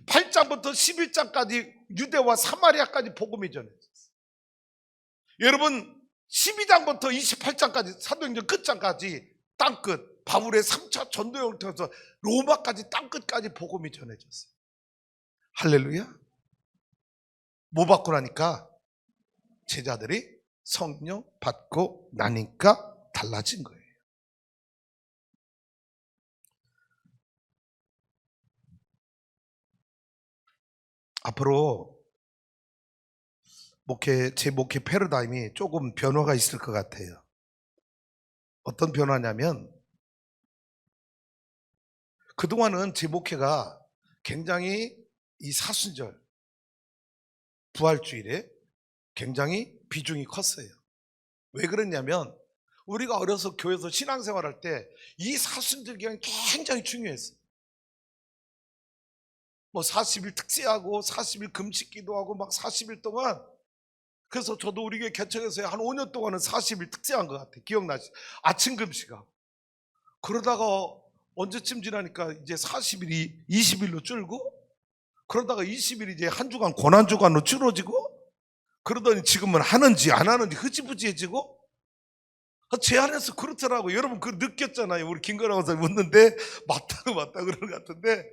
8장부터 11장까지 유대와 사마리아까지 복음이 전해졌어요. 여러분, 12장부터 28장까지 사도행전 끝장까지 땅끝, 바울의 3차 전도여행을 통해서 로마까지 땅끝까지 복음이 전해졌어요. 할렐루야. 뭐 받고 나니까? 제자들이 성령 받고 나니까 달라진 거예요. 앞으로 제 목회 패러다임이 조금 변화가 있을 것 같아요. 어떤 변화냐면, 그동안은 제 목회가 굉장히 이 사순절, 부활주일에 굉장히 비중이 컸어요. 왜 그랬냐면, 우리가 어려서 교회에서 신앙생활할 때 이 사순절 기간이 굉장히 중요했어요. 뭐 40일 특세하고 40일 금식 기도하고 막 40일 동안, 그래서 저도 우리 교회 개척해서 한 5년 동안은 40일 특세한 것 같아요. 기억나시죠? 아침 금식하고. 그러다가 언제쯤 지나니까 이제 40일이 20일로 줄고, 그러다가 20일이 이제 한 주간 고난주간으로 줄어지고, 그러더니 지금은 하는지 안 하는지 흐지부지해지고, 제 안에서 그렇더라고요. 여러분 그거 느꼈잖아요. 우리 김건영 원사님 묻는데 맞다 그런 것 같은데,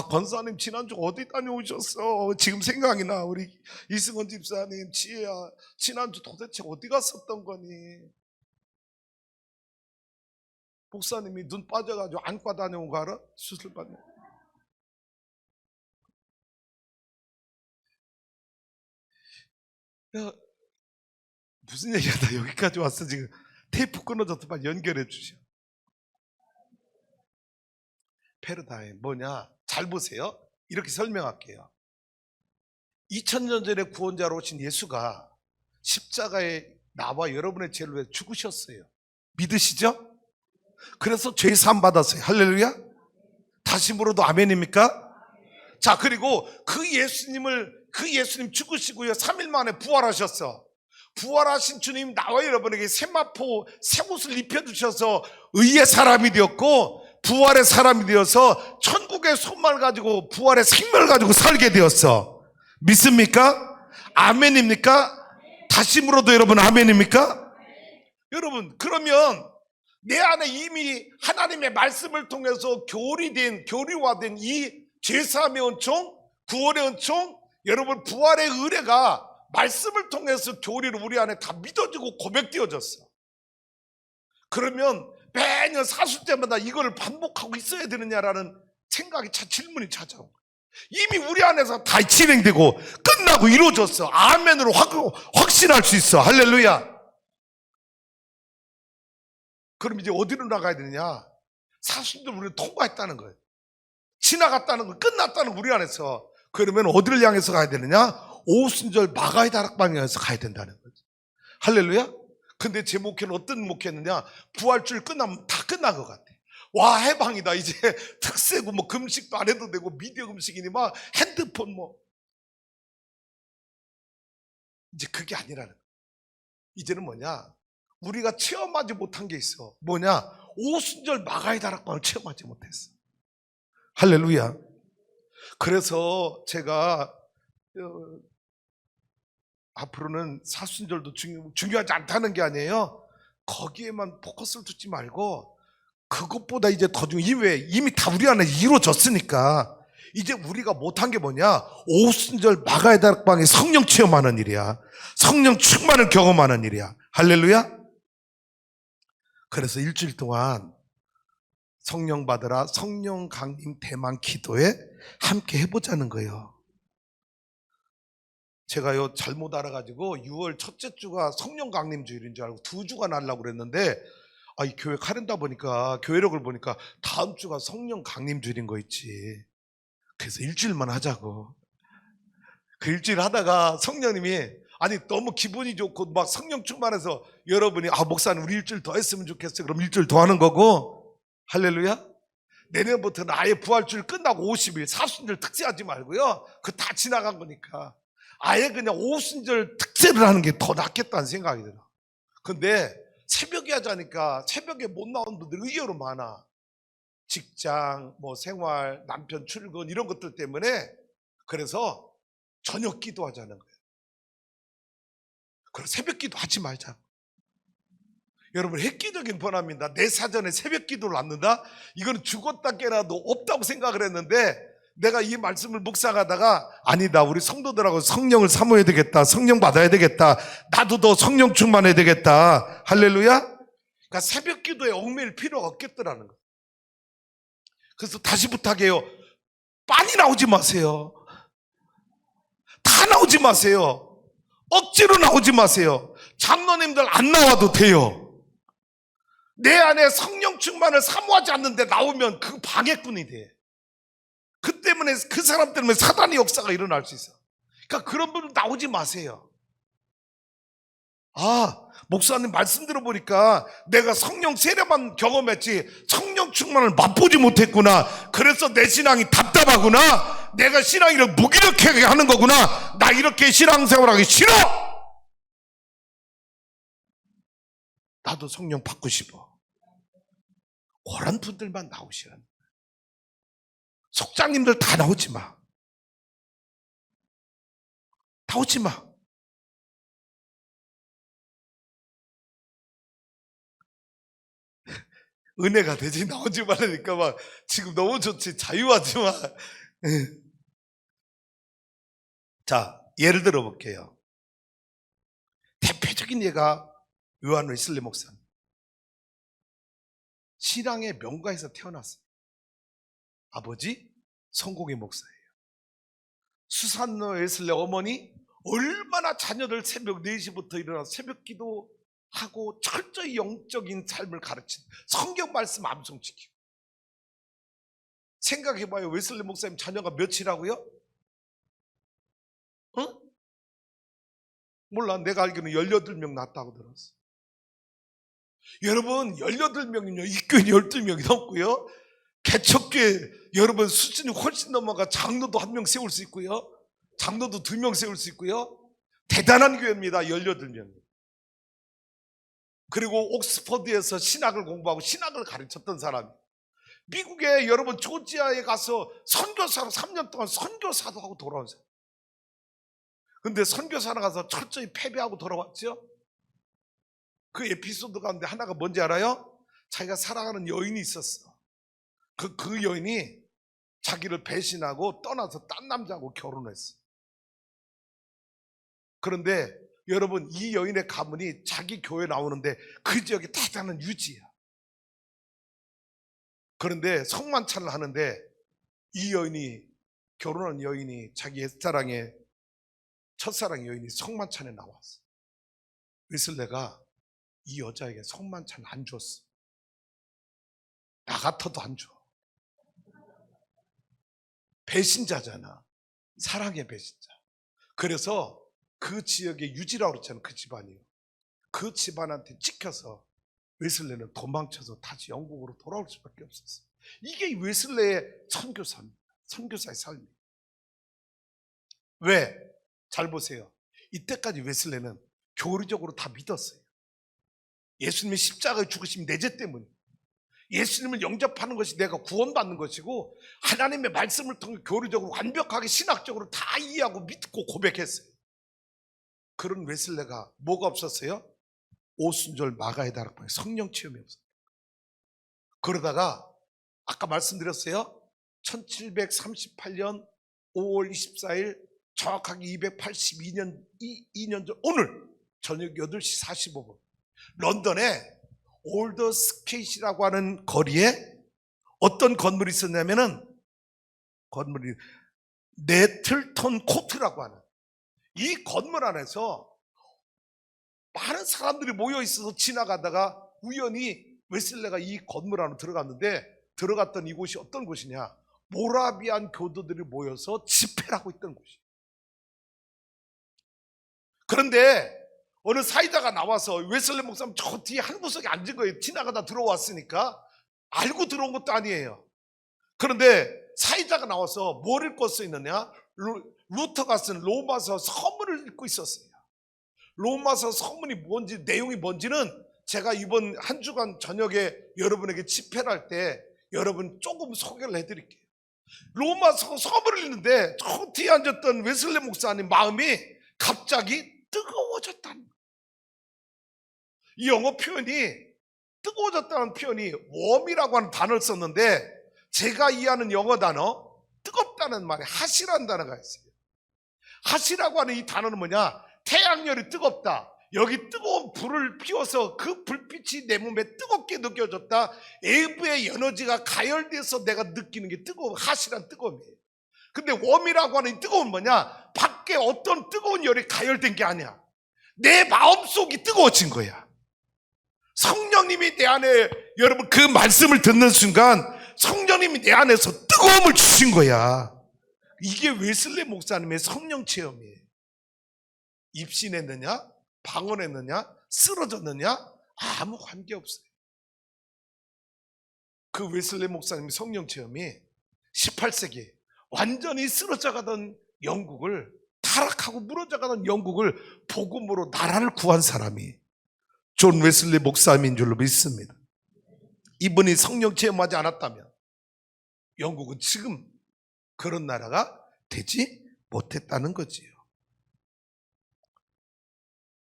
권사님 지난주 어디 다녀오셨어? 지금 생각이 나. 우리 이승원 집사님, 지혜야, 지난주 도대체 어디 갔었던 거니? 목사님이 눈 빠져가지고 안과 다녀온 거 알아? 수술 받는. 무슨 얘기하다 여기까지 왔어. 지금 테이프 끊어졌더만 연결해 주셔. 패러다임 뭐냐? 잘 보세요. 이렇게 설명할게요. 2000년 전에 구원자로 오신 예수가 십자가에 나와 여러분의 죄를 위해 죽으셨어요. 믿으시죠? 그래서 죄 사함 받았어요. 할렐루야. 다시 물어도 아멘입니까? 자, 그리고 그 예수님 죽으시고요 3일 만에 부활하셨어. 부활하신 주님 나와 여러분에게 세마포 새 옷을 입혀주셔서 의의 사람이 되었고 부활의 사람이 되어서 천국의 소망을 가지고 부활의 생명을 가지고 살게 되었어. 믿습니까? 아멘입니까? 다시 물어도 여러분 아멘입니까? 여러분, 그러면 내 안에 이미 하나님의 말씀을 통해서 교리화된 이 죄사함의 은총, 구원의 은총, 여러분 부활의 의뢰가 말씀을 통해서 교리로 우리 안에 다 믿어지고 고백되어졌어. 그러면 매년 사수 때마다 이걸 반복하고 있어야 되느냐라는 생각이 질문이 찾아온 거예요. 이미 우리 안에서 다 진행되고 끝나고 이루어졌어. 아멘으로 확신할 수 있어. 할렐루야. 그럼 이제 어디로 나가야 되느냐? 사수들 우리는 통과했다는 거예요. 지나갔다는 거, 끝났다는 거 우리 안에서. 그러면 어디를 향해서 가야 되느냐? 오순절 마가의 다락방에 향해서 가야 된다는 거죠. 할렐루야. 근데 제 목회는 어떤 목회였느냐? 부활주일 끝나면 다 끝난 것 같아. 와, 해방이다. 이제 특세고 뭐 금식도 안 해도 되고 미디어 금식이니 막 핸드폰 뭐. 이제 그게 아니라는 거야. 이제는 뭐냐? 우리가 체험하지 못한 게 있어. 뭐냐? 오순절 마가의 다락방을 체험하지 못했어. 할렐루야. 그래서 제가 앞으로는 사순절도 중요하지 않다는 게 아니에요. 거기에만 포커스를 두지 말고 그것보다 이제 더 이미 다 우리 안에 이루어졌으니까 이제 우리가 못한 게 뭐냐? 오순절 마가의 다락방에 성령 체험하는 일이야. 성령 충만을 경험하는 일이야. 할렐루야. 그래서 일주일 동안 성령 받으라 성령 강림 대만 기도에 함께 해보자는 거예요. 제가요 잘못 알아가지고 6월 첫째 주가 성령 강림 주일인 줄 알고 2주가 날라고 그랬는데 이 교회 카렌다 보니까 교회력을 보니까 다음 주가 성령 강림 주일인 거 있지. 그래서 일주일만 하자고. 그 일주일 하다가 성령님이 너무 기분이 좋고 막 성령 충만해서 여러분이 목사님 우리 일주일 더 했으면 좋겠어요. 그럼 일주일 더 하는 거고. 할렐루야. 내년부터는 아예 부활주일 끝나고 50일 사순절 특세하지 말고요. 그거 다 지나간 거니까 아예 그냥 오순절 특세를 하는 게 더 낫겠다는 생각이 들어. 근데 새벽에 하자니까 새벽에 못 나오는 분들이 의외로 많아. 직장, 뭐 생활, 남편 출근 이런 것들 때문에. 그래서 저녁 기도하자는 거예요. 그럼 새벽 기도 하지 말자. 여러분, 획기적인 번합니다. 내 사전에 새벽 기도를 앉는다? 이거는 죽었다 깨라도 없다고 생각을 했는데 내가 이 말씀을 묵상하다가 아니다, 우리 성도들하고 성령을 사모해야 되겠다, 성령 받아야 되겠다, 나도 더 성령 충만해야 되겠다. 할렐루야. 그러니까 새벽 기도에 얽매일 필요가 없겠더라는 거예요. 그래서 다시 부탁해요. 많이 나오지 마세요. 다 나오지 마세요. 억지로 나오지 마세요. 장로님들 안 나와도 돼요. 내 안에 성령 충만을 사모하지 않는데 나오면 그 방해꾼이 돼. 그 때문에 그 사람 때문에 사단의 역사가 일어날 수 있어. 그러니까 그런 분은 나오지 마세요. 목사님 말씀 들어보니까 내가 성령 세례만 경험했지 성령 충만을 맛보지 못했구나. 그래서 내 신앙이 답답하구나. 내가 신앙을 무기력하게 하는 거구나. 나 이렇게 신앙생활하기 싫어. 나도 성령 받고 싶어. 그런 분들만 나오시라는 거예요. 속장님들 다 나오지 마. 나오지 마. 은혜가 되지 나오지 말라니까 막 지금 너무 좋지. 자유하지 마. 자, 예를 들어 볼게요. 대표적인 예가 요한 웨슬리 목사님. 신앙의 명가에서 태어났어요. 아버지 성공의 목사예요. 수산노 웨슬리 어머니 얼마나 자녀들 새벽 4시부터 일어나 새벽 기도하고 철저히 영적인 삶을 가르친 성경 말씀 암송시키고. 생각해봐요. 웨슬리 목사님 자녀가 몇이라고요? 어? 몰라. 내가 알기로는 18명 낳았다고 들었어. 여러분 18명이면 입교인 12명이 넘고요, 개척교회 여러분 수준이 훨씬 넘어가 장로도 1명 세울 수 있고요, 장로도 2명 세울 수 있고요. 대단한 교회입니다. 18명. 그리고 옥스퍼드에서 신학을 공부하고 신학을 가르쳤던 사람이, 미국에 여러분 조지아에 가서 선교사로 3년 동안 선교사도 하고 돌아온 사람. 근데 선교사로 가서 철저히 패배하고 돌아왔죠. 그 에피소드 가운데 하나가 뭔지 알아요? 자기가 사랑하는 여인이 있었어. 그 여인이 자기를 배신하고 떠나서 딴 남자하고 결혼했어. 그런데 여러분 이 여인의 가문이 자기 교회 나오는데 그 지역에 대단한 유지야. 그런데 성만찬을 하는데 이 여인이, 결혼한 여인이, 자기 옛사랑의 첫사랑 여인이 성만찬에 나왔어. 웨슬레가 이 여자에게 성만찬 안 줬어. 나 같아도 안 줘. 배신자잖아. 사랑의 배신자. 그래서 그 지역의 유지라고 그랬잖아. 그 집안이요. 그 집안한테 찍혀서 웨슬레는 도망쳐서 다시 영국으로 돌아올 수밖에 없었어. 이게 웨슬레의 선교사입니다. 선교사의 삶이에요. 왜? 잘 보세요. 이때까지 웨슬레는 교리적으로 다 믿었어요. 예수님의 십자가에 죽으신 내 죄 때문에, 예수님을 영접하는 것이 내가 구원받는 것이고 하나님의 말씀을 통해 교리적으로 완벽하게 신학적으로 다 이해하고 믿고 고백했어요. 그런 웨슬레가 뭐가 없었어요? 오순절 마가의 다락방에 성령 체험이 없었어요. 그러다가 아까 말씀드렸어요. 1738년 5월 24일 정확하게 282년 2년 전 오늘 저녁 8시 45분 런던에 올더 스케이시라고 하는 거리에 어떤 건물이 있었냐면은, 건물이 네틀턴 코트라고 하는 이 건물 안에서 많은 사람들이 모여 있어서 지나가다가 우연히 웨슬레가 이 건물 안으로 들어갔는데, 들어갔던 이곳이 어떤 곳이냐, 모라비안 교도들이 모여서 집회를 하고 있던 곳이에요. 그런데 어느 사이다가 나와서, 웨슬레 목사님 저 뒤에 한 구석에 앉은 거예요. 지나가다 들어왔으니까 알고 들어온 것도 아니에요. 그런데 사이다가 나와서 뭘 읽고 써 있느냐, 루터가 쓴 로마서 서문을 읽고 있었어요. 로마서 서문이 뭔지, 내용이 뭔지는 제가 이번 한 주간 저녁에 여러분에게 집회를 할 때 여러분 조금 소개를 해드릴게요. 로마서 서문을 읽는데 저 뒤에 앉았던 웨슬레 목사님 마음이 갑자기 뜨거워졌다는 거예요. 이 영어 표현이, 뜨거워졌다는 표현이 웜이라고 하는 단어를 썼는데, 제가 이해하는 영어 단어, 뜨겁다는 말에 핫이라는 단어가 있어요. 핫이라고 하는 이 단어는 뭐냐, 태양열이 뜨겁다, 여기 뜨거운 불을 피워서 그 불빛이 내 몸에 뜨겁게 느껴졌다, 외부의 에너지가 가열돼서 내가 느끼는 게 뜨거움, 핫이란 뜨거움이에요. 근데 웜이라고 하는 이 뜨거움은 뭐냐, 밖에 어떤 뜨거운 열이 가열된 게 아니야, 내 마음속이 뜨거워진 거야. 성령님이 내 안에, 여러분 그 말씀을 듣는 순간 성령님이 내 안에서 뜨거움을 주신 거야. 이게 웨슬레 목사님의 성령 체험이에요. 입신했느냐, 방언했느냐, 쓰러졌느냐, 아무 관계없어요. 그 웨슬레 목사님의 성령 체험이 18세기에 완전히 쓰러져 가던 영국을, 타락하고 무너져 가던 영국을 복음으로 나라를 구한 사람이 존 웨슬리 목사님인 줄로 믿습니다. 이분이 성령 체험하지 않았다면 영국은 지금 그런 나라가 되지 못했다는 거지요.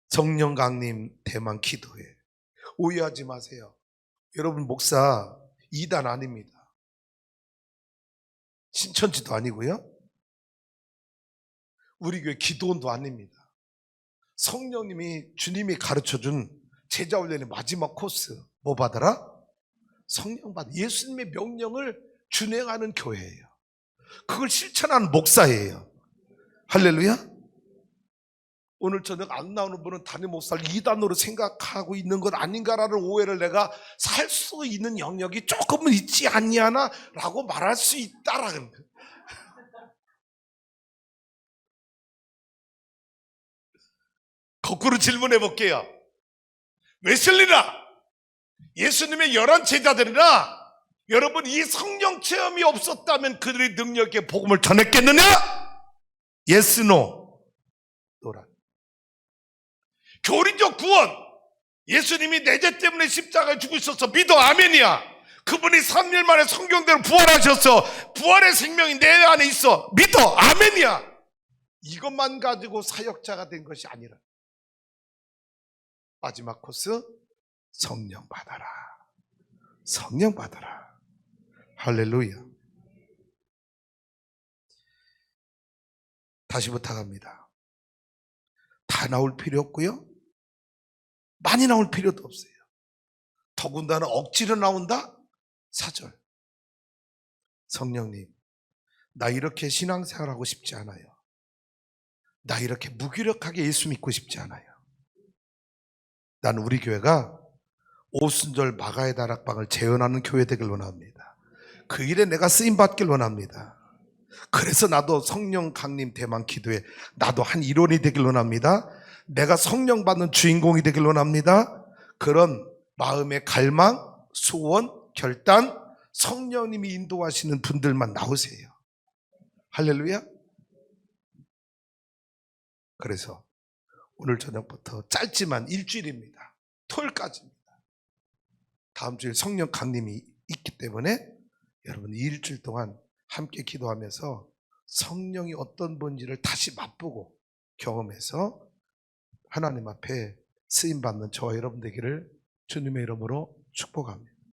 성령 강림 대만 기도회, 오해하지 마세요. 여러분 목사 이단 아닙니다. 신천지도 아니고요, 우리 교회 기도원도 아닙니다. 성령님이, 주님이 가르쳐준 제자훈련의 마지막 코스, 뭐 받아라? 성령 받아. 예수님의 명령을 준행하는 교회예요. 그걸 실천하는 목사예요. 할렐루야. 오늘 저녁 안 나오는 분은 담임 목사를 이단으로 생각하고 있는 것 아닌가라는 오해를 내가 살 수 있는 영역이 조금은 있지 않냐나 라고 말할 수 있다라는 거예요. 거꾸로 질문해 볼게요. 웨슬리나 예수님의 11 제자들이나 여러분 이 성령 체험이 없었다면 그들의 능력에 복음을 전했겠느냐? Yes, no. 노란. 교리적 구원. 예수님이 내 죄 때문에 십자가에 죽으셨어. 믿어. 아멘이야. 그분이 3일 만에 성경대로 부활하셨어. 부활의 생명이 내 안에 있어. 믿어. 아멘이야. 이것만 가지고 사역자가 된 것이 아니라 마지막 코스 성령 받아라. 성령 받아라. 할렐루야. 다시 부탁합니다. 다 나올 필요 없고요. 많이 나올 필요도 없어요. 더군다나 억지로 나온다? 4절. 성령님, 나 이렇게 신앙생활하고 싶지 않아요. 나 이렇게 무기력하게 예수 믿고 싶지 않아요. 난 우리 교회가 오순절 마가의 다락방을 재현하는 교회 되길 원합니다. 그 일에 내가 쓰임받길 원합니다. 그래서 나도 성령 강림 대만 기도에 나도 한 일원이 되길 원합니다. 내가 성령 받는 주인공이 되길 원합니다. 그런 마음의 갈망, 소원, 결단, 성령님이 인도하시는 분들만 나오세요. 할렐루야. 그래서 오늘 저녁부터 짧지만 일주일입니다. 토요일까지입니다. 다음 주에 성령 강림이 있기 때문에 여러분 일주일 동안 함께 기도하면서 성령이 어떤 분인지를 다시 맛보고 경험해서 하나님 앞에 쓰임받는 저와 여러분 되기를 주님의 이름으로 축복합니다.